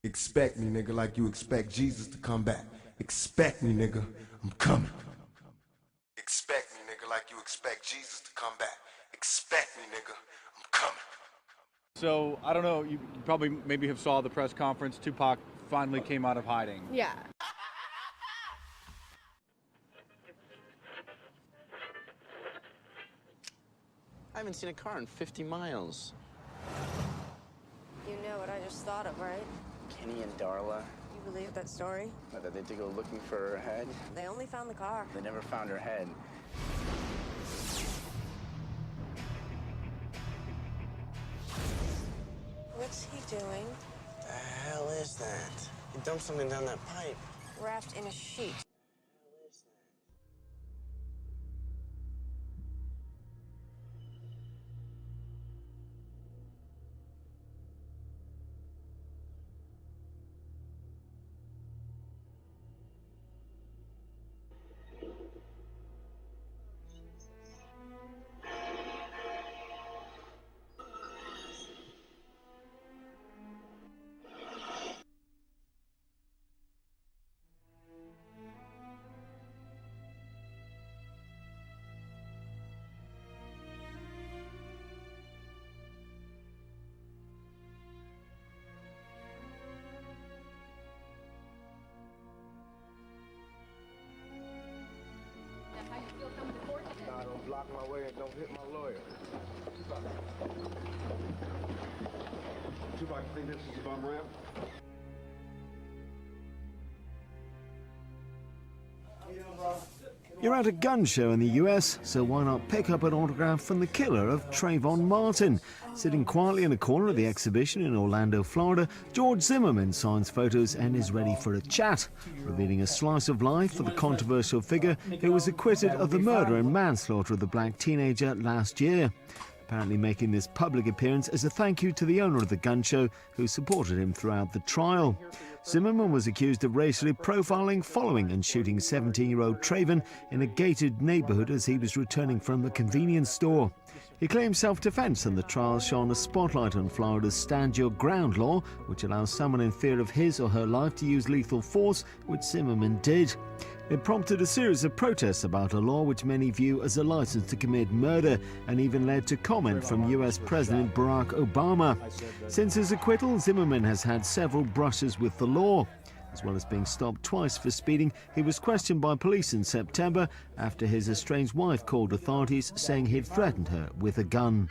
Expect me, nigga, like you expect Jesus to come back. Expect me, nigga, I'm coming. Expect me, nigga, like you expect Jesus to come back. Expect me, nigga, I'm coming. So, I don't know, you probably maybe have saw the press conference. Tupac finally came out of hiding. Yeah. I haven't seen a car in 50 miles. You know what I just thought of, right? Kenny and Darla, You believe that story? that they had to go looking for her head. They only found the car. They never found her head. What's he doing? The hell is that? He dumped something down that pipe. Wrapped in a sheet. Nah, don't block my way and don't hit my lawyer. Tupac, you think this is a bum ramp? You're at a gun show in the US, so why not pick up an autograph from the killer of Trayvon Martin? Sitting quietly in a corner of the exhibition in Orlando, Florida, George Zimmerman signs photos and is ready for a chat, revealing a slice of life for the controversial figure who was acquitted of the murder and manslaughter of the black teenager last year. Apparently making this public appearance as a thank you to the owner of the gun show who supported him throughout the trial. Zimmerman was accused of racially profiling, following and shooting 17-year-old Trayvon in a gated neighborhood as he was returning from a convenience store. He claimed self-defense, and the trial shone a spotlight on Florida's Stand Your Ground law, which allows someone in fear of his or her life to use lethal force, which Zimmerman did. It prompted a series of protests about a law which many view as a license to commit murder, and even led to comment from US President Barack Obama. Since his acquittal, Zimmerman has had several brushes with the law. As well as being stopped twice for speeding, he was questioned by police in September after his estranged wife called authorities saying he'd threatened her with a gun.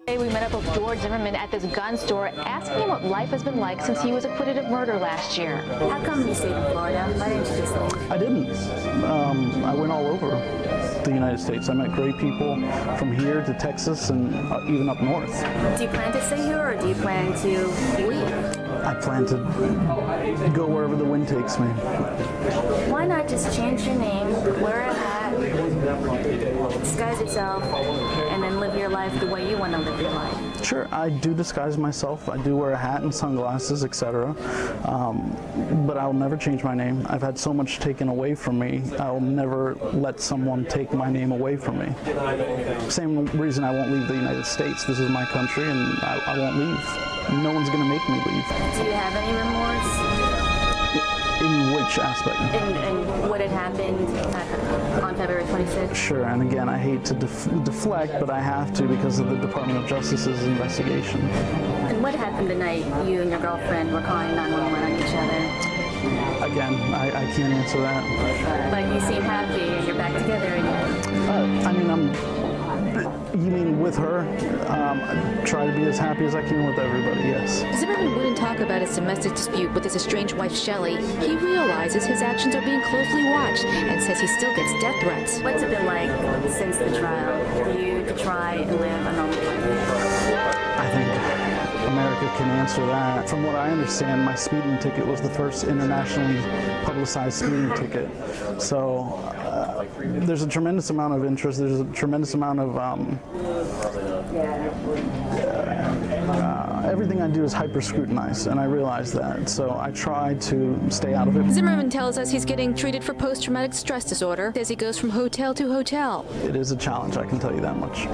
Today we met up with George Zimmerman at this gun store, asking him what life has been like since he was acquitted of murder last year. How come you stayed in Florida? Why didn't you just leave? I didn't. I went all over the United States. I met great people from here to Texas and even up north. Do you plan to stay here or do you plan to leave? I plan to go wherever the wind takes me. Why not just change your name, wear a hat, disguise yourself, and then live your life the way you want to live your life? Sure, I do disguise myself. I do wear a hat and sunglasses, etc. But I'll never change my name. I've had so much taken away from me. I'll never let someone take my name away from me. Same reason I won't leave the United States. This is my country, and I won't leave. No one's going to make me leave. Do you have any remorse? In which aspect? In what had happened on February 26th? Sure, and again, I hate to deflect, but I have to because of the Department of Justice's investigation. And what happened the night you and your girlfriend were calling 911 on each other? Again, I can't answer that. But you seem happy and you're back together again. I mean, you mean with her? I try to be as happy as I can with everybody, yes. Zimmerman wouldn't talk about his domestic dispute with his estranged wife, Shelley. He realizes his actions are being closely watched and says he still gets death threats. What's it been like since the trial for you to try and live a normal life? I think America can answer that. From what I understand, my speeding ticket was the first internationally publicized speeding ticket. So there's a tremendous amount of interest. There's a tremendous amount of everything I do is hyper scrutinized, and I realize that. So I try to stay out of it. Zimmerman tells us he's getting treated for post-traumatic stress disorder as he goes from hotel to hotel. It is a challenge, I can tell you that much.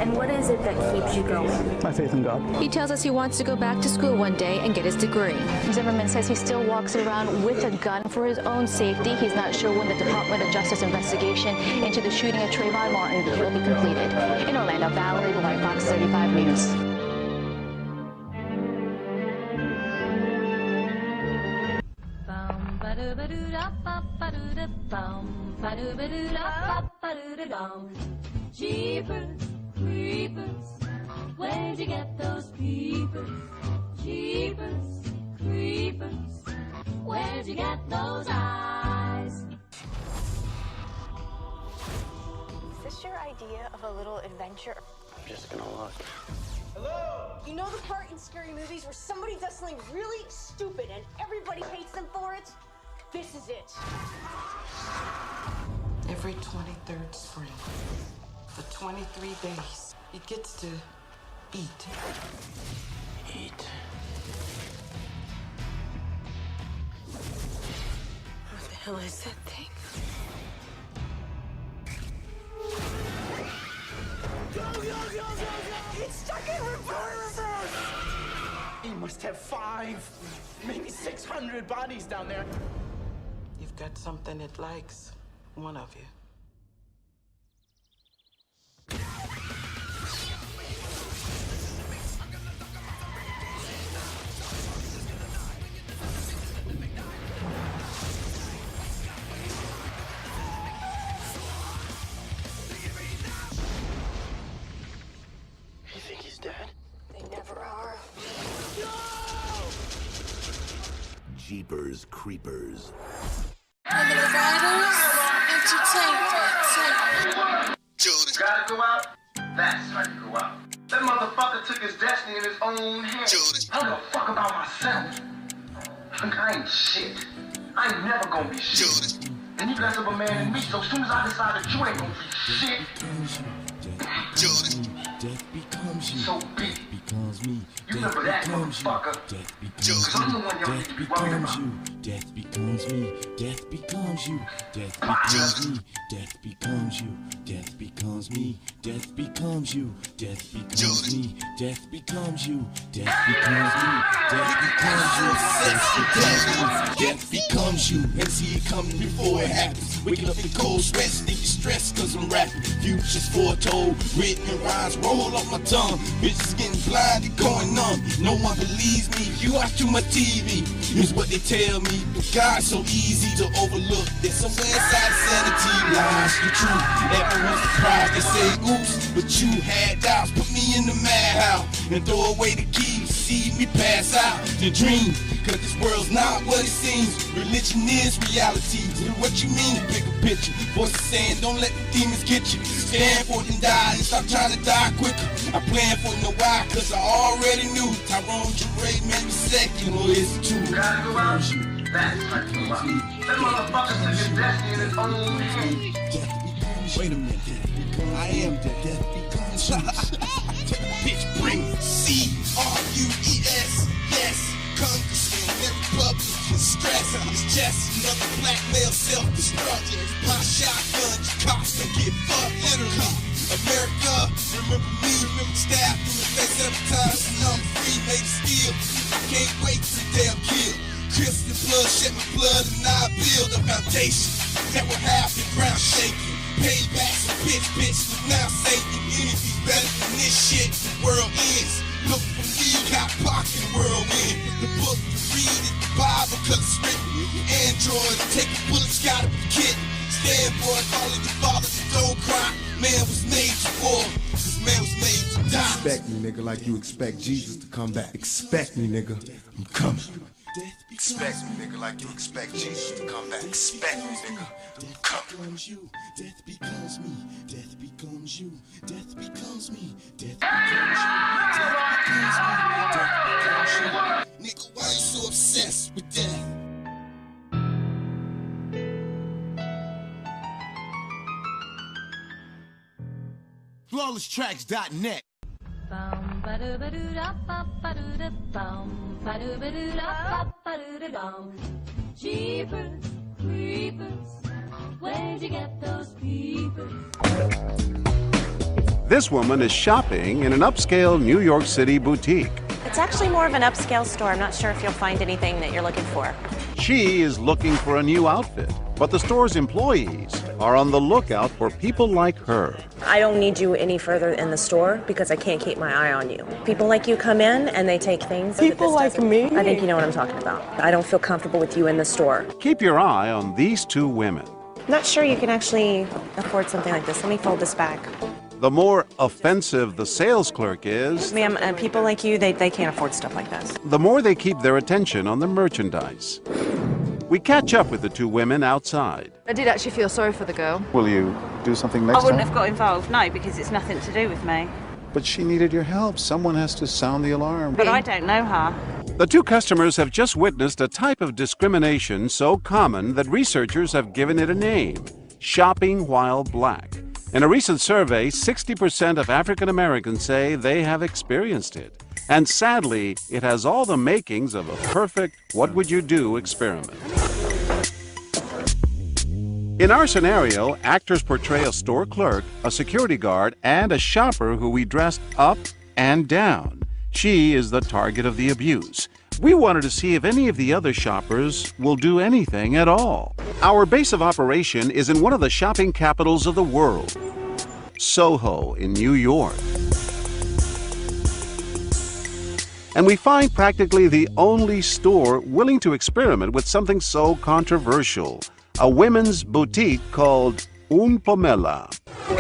And what is it that keeps you going? My faith in God. He tells us he wants to go back to school one day and get his degree. Zimmerman says he still walks around with a gun for his own safety. He's not sure when the Department of Justice investigation into the shooting of Trayvon Martin will be completed. In Orlando, Valerie White, Fox 35 News. Jeepers, creepers, where'd you get those peepers? Jeepers, creepers, where'd you get those eyes? Is this your idea of a little adventure? I'm just gonna look. Hello? You know the part in scary movies where somebody does something really stupid and everybody hates them for it? This is it. Every 23rd spring, for 23 days, it gets to eat. Eat. What the hell is that thing? It's stuck in reverse! You must have 5, maybe 600 bodies down there. You've got something it likes, one of you. You think he's dead? They never are. Jeepers Creepers. Judas. Gotta go out? That's how you go out. That motherfucker took his destiny in his own hands. Judas. I don't give a fuck about myself. I ain't shit. I ain't never gonna be shit. Judas. And you got a man in me, so as soon as I decide that you ain't gonna be shit, Judas. Death becomes you. So be it. Becomes me. You remember that, motherfucker. Death becomes I'm the one y'all need to be worried about. you. Death becomes me. Death becomes you. Death becomes me. Death becomes you. Death becomes me. Death becomes you. Death becomes me. Death becomes you. Death becomes me. Death becomes you. Death becomes you. And see it coming before it happens. Waking up in cold sweats, thinking stress cause I'm rapping. Futures foretold, written in rhymes roll off my tongue. Bitches getting blinded, going numb. No one believes me. You watch too much TV. Here's what they tell me. But God's so easy to overlook. There's somewhere inside sanity lies the truth. Everyone's surprised. They say oops, but you had doubts. Put me in the madhouse and throw away the key. See me pass out the dream. Cause this world's not what it seems. Religion is reality. Do what you mean, bigger picture. Voices saying don't let the demons get you. Stand for it and die and stop trying to die quicker. I planned for it in a while cause I already knew. Tyrone Jerray made me second, or is it true? Gotta go out. That's how you go out. That motherfucker took his destiny in his own hands. Wait a minute. I am dead. Death becomes you. Bitch, bring C-R-U-E-S. Yes, Congressman, Republican stress. It's just another black male self-destruction. My shotgun, your cops can get fucked, literally. America, remember me, remember staff in the face every time. And I'm free, made of steel. I can't wait till the damn kill. Christian blood, shed my blood, and I build a foundation that will have the ground shaking. Paybacks and bitch, look now Satan. Anything's better than this shit. The world ends. Look for me, got pocket whirlwind. The book you read is the Bible, cause it's written. Android, taking bullets, gotta be kidding. Stand for it, call it your father, don't cry. Man was made to war. This man was made to die. Expect me, nigga, like you expect Jesus to come back. Expect me, nigga. I'm coming. Expect me, nigga, like you expect Jesus to come back. Expect me, nigga. I'm coming. Death becomes me. Death becomes you. Death becomes me. Death becomes you. Death becomes me. Death becomes you. Nigga, why you so obsessed with death? FlawlessTracks.net. Jeepers, creepers, where'd you get those peepers? This woman is shopping in an upscale New York City boutique. It's actually more of an upscale store. I'm not sure if you'll find anything that you're looking for. She is looking for a new outfit, but the store's employees are on the lookout for people like her. I don't need you any further in the store because I can't keep my eye on you. People like you come in and they take things. People like me? I think you know what I'm talking about. I don't feel comfortable with you in the store. Keep your eye on these two women. Not sure you can actually afford something like this. Let me fold this back. The more offensive the sales clerk is, Ma'am, people like you, they can't afford stuff like this. the more they keep their attention on the merchandise. We catch up with the two women outside. I did actually feel sorry for the girl. Will you do something I next wouldn't time? have got involved, no, because it's nothing to do with me. But she needed your help. Someone has to sound the alarm. But I don't know her. The two customers have just witnessed a type of discrimination so common that researchers have given it a name: shopping while black. In a recent survey, 60% of African Americans say they have experienced it. And sadly, it has all the makings of a perfect what would you do experiment. In our scenario, actors portray a store clerk, a security guard, and a shopper who we dressed up and down. She is the target of the abuse. We wanted to see if any of the other shoppers will do anything at all. Our base of operation is in one of the shopping capitals of the world, Soho in New York. And we find practically the only store willing to experiment with something so controversial: a women's boutique called Un Pomela.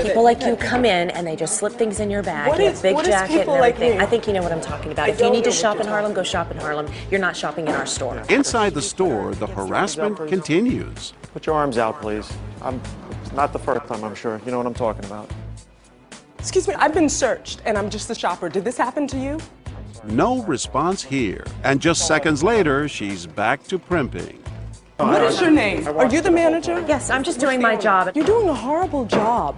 People like you come in and they just slip things in your bag. What You is- have big what is jacket and people like everything. me? I think you know what I'm talking about. I If you don't need to know what shop you're in Harlem, go shop in Harlem. You're not shopping in our store. Inside the store, the harassment continues. Put your arms out, please. It's not the first time, I'm sure. You know what I'm talking about. Excuse me, I've been searched and I'm just a shopper. Did this happen to you? No response here. And just seconds later, she's back to primping. What is your name? Are you the manager? Yes, I'm just doing my job. You're doing a horrible job,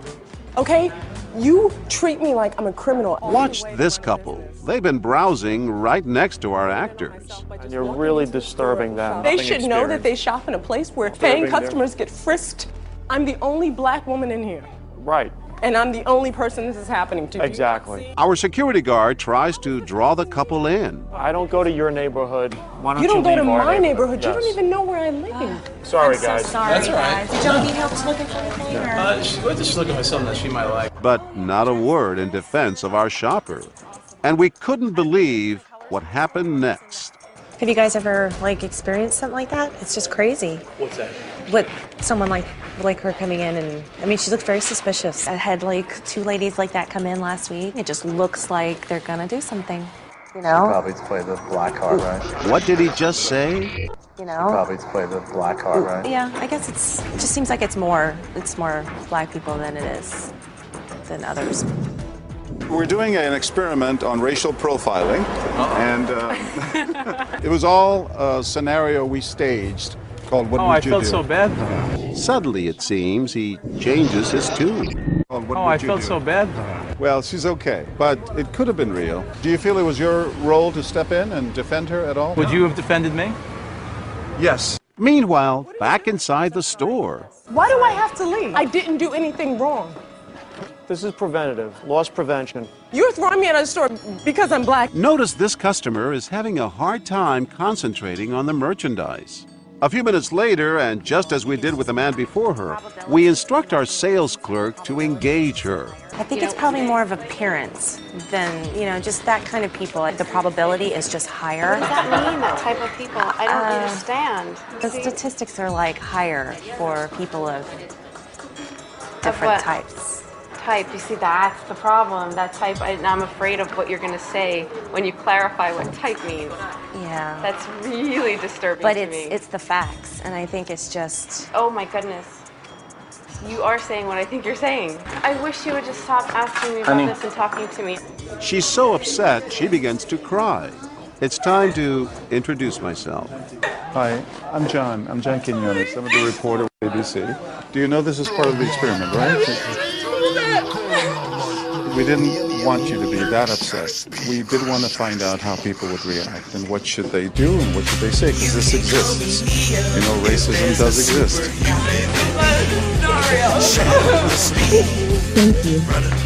okay? You treat me like I'm a criminal. Watch this couple. They've been browsing right next to our actors. You're really disturbing them. They should know that they shop in a place where paying customers get frisked. I'm the only black woman in here, Right. and I'm the only person this is happening to. Exactly. Our security guard tries to draw the couple in. I don't go to your neighborhood. Why don't You don't go leave to our my neighborhood. You Yes. don't even know where I live. Sorry, I'm so guys. sorry, That's all right. guys. Did y'all need help looking for anything? or- She's looking for something that she might like. But not a word in defense of our shopper. And we couldn't believe what happened next. Have you guys ever experienced something like that? It's just crazy. What's that? With someone like her coming in, and I mean, she looked very suspicious. I had two ladies like that come in last week. It just looks like they're gonna do something. You know? Probably to play the black card, right? What did he just say? You know? Probably to play the black card, right? Yeah, I guess it just seems like it's more black people than it is than others. We're doing an experiment on racial profiling, and it was all a scenario we staged called "What Would You Do?" I felt so bad. Suddenly, it seems, he changes his tune. Called, "What Oh, Would I You felt Do?" so bad. Well, she's okay, but it could have been real. Do you feel it was your role to step in and defend her at all? Would you have defended me? Yes. Meanwhile, back inside the store, Why do I have to leave? I didn't do anything wrong. This is preventative, loss prevention. You're throwing me out of the store because I'm black. notice this customer is having a hard time concentrating on the merchandise. A few minutes later, and just as we did with the man before her, we instruct our sales clerk to engage her. I think it's probably more of appearance than, just that kind of people. The probability is just higher. What does that mean, that type of people? I don't understand. The statistics are higher for people of Of different what? types. Type, you see, that's the problem. That type, I'm afraid of what you're going to say when you clarify what type means. Yeah. That's really disturbing But to me. it's the facts, and I think it's just. Oh my goodness. You are saying what I think you're saying. I wish you would just stop asking me about Honey. this and talking to me. She's so upset, she begins to cry. It's time to introduce myself. Hi, I'm John. I'm John Quinones. I'm the reporter with ABC. Do you know this is part of the experiment, right? We didn't want you to be that upset. We did want to find out how people would react and what should they do and what should they say, because this exists. You know, racism does exist. Thank you.